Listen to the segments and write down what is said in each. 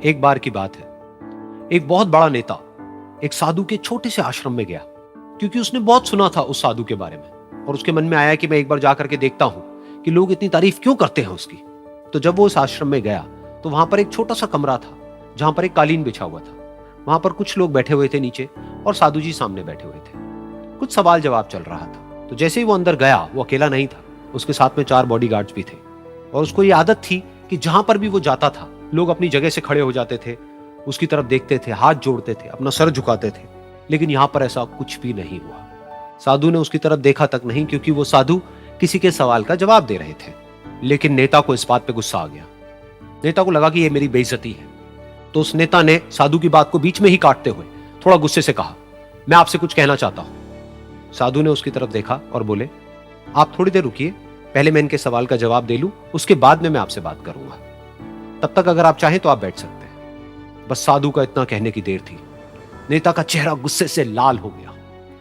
एक बार की बात है, एक बहुत बड़ा नेता एक साधु के छोटे से आश्रम में गया, क्योंकि उसने बहुत सुना था उस साधु के बारे में और उसके मन में आया कि मैं एक बार जाकर के देखता हूं कि लोग इतनी तारीफ क्यों करते हैं उसकी। तो जब वो उस आश्रम में गया तो वहां पर एक छोटा सा कमरा था जहां पर एक कालीन बिछा हुआ था। वहां पर कुछ लोग बैठे हुए थे नीचे और साधु जी सामने बैठे हुए थे। कुछ सवाल जवाब चल रहा था। तो जैसे ही वो अंदर गया, वो अकेला नहीं था, उसके साथ में 4 बॉडीगार्ड्स भी थे और उसको ये आदत थी कि जहां पर भी वो जाता था लोग अपनी जगह से खड़े हो जाते थे, उसकी तरफ देखते थे, हाथ जोड़ते थे, अपना सर झुकाते थे। लेकिन यहां पर ऐसा कुछ भी नहीं हुआ। साधु ने उसकी तरफ देखा तक नहीं, क्योंकि वो साधु किसी के सवाल का जवाब दे रहे थे। लेकिन नेता को इस बात पे गुस्सा आ गया। नेता को लगा कि ये मेरी बेइज्जती है। तो उस नेता ने साधु की बात को बीच में ही काटते हुए थोड़ा गुस्से से कहा, मैं आपसे कुछ कहना चाहता हूं। साधु ने उसकी तरफ देखा और बोले, आप थोड़ी देर रुकिए, पहले मैं इनके सवाल का जवाब दे लूं, उसके बाद में मैं आपसे बात करूंगा। तब तक अगर आप चाहें तो आप बैठ सकते हैं। बस साधु का इतना कहने की देर थी। नेता का चेहरा गुस्से से लाल हो गया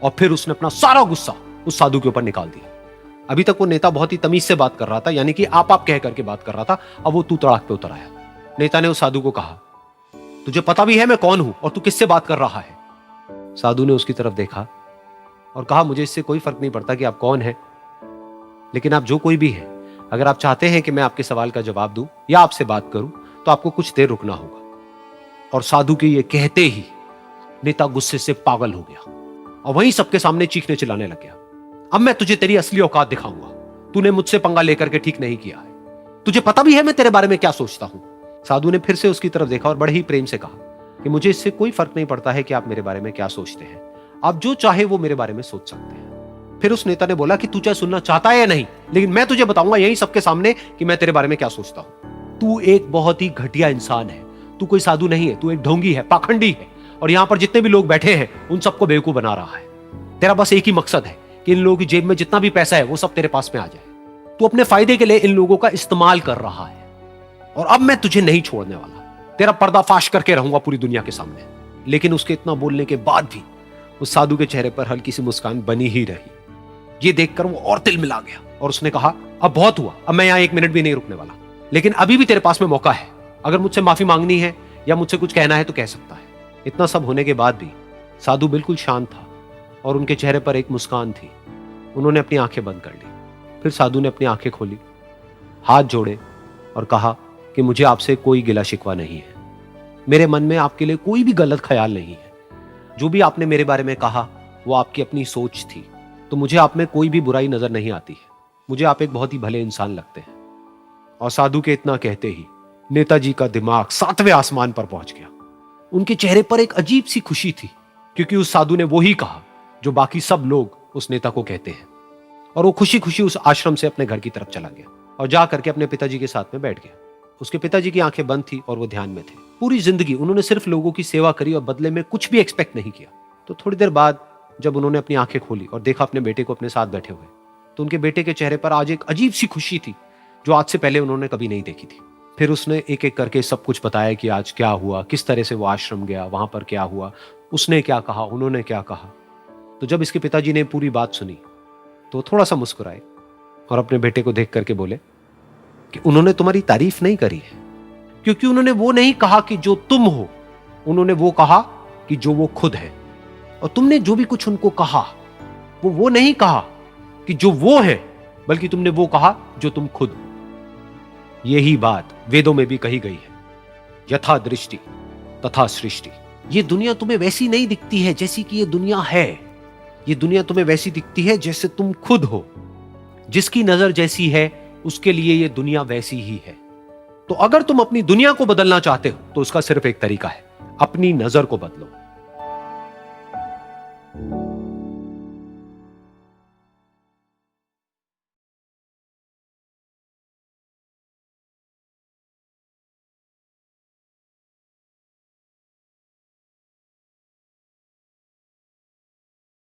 और फिर उसने अपना सारा गुस्सा उस साधु के ऊपर निकाल दिया। अभी तक वो नेता बहुत ही तमीज से बात कर रहा था, यानी कि आप कह करके बात कर रहा था। अब वो तू तड़ाक पे उतर आया। नेता ने उस साधु को कहा, तुझे पता भी है मैं कौन हूं और तू किससे बात कर रहा है? साधु ने उसकी तरफ देखा और कहा, मुझे इससे कोई फर्क नहीं पड़ता कि आप कौन हैं, लेकिन आप जो कोई भी हैं, अगर आप चाहते हैं कि मैं आपके सवाल का जवाब दूं या आपसे बात करूं तो आपको कुछ देर रुकना होगा। और साधु के ये कहते ही नेता गुस्से से पागल हो गया और वहीं सबके सामने चीखने चिल्लाने लग गया, अब मैं तुझे तेरी असली औकात दिखाऊंगा। तूने मुझसे पंगा लेकर के ठीक नहीं किया है। तुझे पता भी है मैं तेरे बारे में क्या सोचता हूं। साधु ने फिर से उसकी तरफ देखा और बड़े ही प्रेम से कहा कि मुझे इससे कोई फर्क नहीं पड़ता है कि आप मेरे बारे में क्या सोचते हैं। आप जो चाहे वो मेरे बारे में सोच सकते हैं। फिर उस नेता ने बोला कि तू चाहे सुनना चाहता है या नहीं, लेकिन मैं तुझे बताऊंगा यही सबके सामने कि मैं तेरे बारे में क्या सोचता हूं। तू एक बहुत ही घटिया इंसान है। तू कोई साधु नहीं है, तू एक ढोंगी है, पाखंडी है और यहां पर जितने भी लोग बैठे हैं उन सबको बेवकूफ बना रहा है। तेरा बस एक ही मकसद है कि इन लोगों की जेब में जितना भी पैसा है वो सब तेरे पास में आ जाए। तू अपने फायदे के लिए इन लोगों का इस्तेमाल कर रहा है और अब मैं तुझे नहीं छोड़ने वाला। तेरा पर्दाफाश करके रहूंगा पूरी दुनिया के सामने। लेकिन उसके इतना बोलने के बाद भी उस साधु के चेहरे पर हल्की सी मुस्कान बनी ही रही। ये देखकर वो और तिल मिला गया और उसने कहा, अब बहुत हुआ, अब मैं यहां 1 मिनट भी नहीं रुकने वाला। लेकिन अभी भी तेरे पास में मौका है। अगर मुझसे माफी मांगनी है या मुझसे कुछ कहना है तो कह सकता है। इतना सब होने के बाद भी साधु बिल्कुल शांत था और उनके चेहरे पर एक मुस्कान थी। उन्होंने अपनी आंखें बंद कर ली। फिर साधु ने अपनी आंखें खोली, हाथ जोड़े और कहा कि मुझे आपसे कोई गिला शिकवा नहीं है। मेरे मन में आपके लिए कोई भी गलत ख्याल नहीं है। जो भी आपने मेरे बारे में कहा वो आपकी अपनी सोच थी। तो मुझे आप में कोई भी बुराई नजर नहीं आती है। मुझे आप एक बहुत ही भले इंसान लगते हैं। और साधु के इतना कहते ही नेताजी का दिमाग 7वें आसमान पर पहुंच गया। उनके चेहरे पर एक अजीब सी खुशी थी, क्योंकि उस साधु ने वो ही कहा जो बाकी सब लोग उस नेता को कहते हैं। और वो खुशी खुशी उस आश्रम से अपने घर की तरफ चला गया और जा करके अपने पिताजी के साथ में बैठ गया। उसके पिताजी की आंखें बंद थी और वो ध्यान में थे। पूरी जिंदगी उन्होंने सिर्फ लोगों की सेवा करी और बदले में कुछ भी एक्सपेक्ट नहीं किया। तो थोड़ी देर बाद जब उन्होंने अपनी आंखें खोली और देखा अपने बेटे को अपने साथ बैठे हुए, तो उनके बेटे के चेहरे पर आज एक अजीब सी खुशी थी जो आज से पहले उन्होंने कभी नहीं देखी थी। फिर उसने एक एक करके सब कुछ बताया कि आज क्या हुआ, किस तरह से वो आश्रम गया, वहां पर क्या हुआ, उसने क्या कहा, उन्होंने क्या कहा। तो जब इसके पिताजी ने पूरी बात सुनी तो थोड़ा सा मुस्कुराए और अपने बेटे को देख करके बोले कि उन्होंने तुम्हारी तारीफ नहीं करी है, क्योंकि उन्होंने वो नहीं कहा कि जो तुम हो, उन्होंने वो कहा कि जो वो खुद है। और तुमने जो भी कुछ उनको कहा वो नहीं कहा कि जो वो है, बल्कि तुमने वो कहा जो तुम खुद हो। यही बात वेदों में भी कही गई है, यथा दृष्टि तथा सृष्टि। ये दुनिया तुम्हें वैसी नहीं दिखती है जैसी कि ये दुनिया है। ये दुनिया तुम्हें वैसी दिखती है जैसे तुम खुद हो। जिसकी नजर जैसी है उसके लिए ये दुनिया वैसी ही है। तो अगर तुम अपनी दुनिया को बदलना चाहते हो तो उसका सिर्फ एक तरीका है, अपनी नजर को बदलो।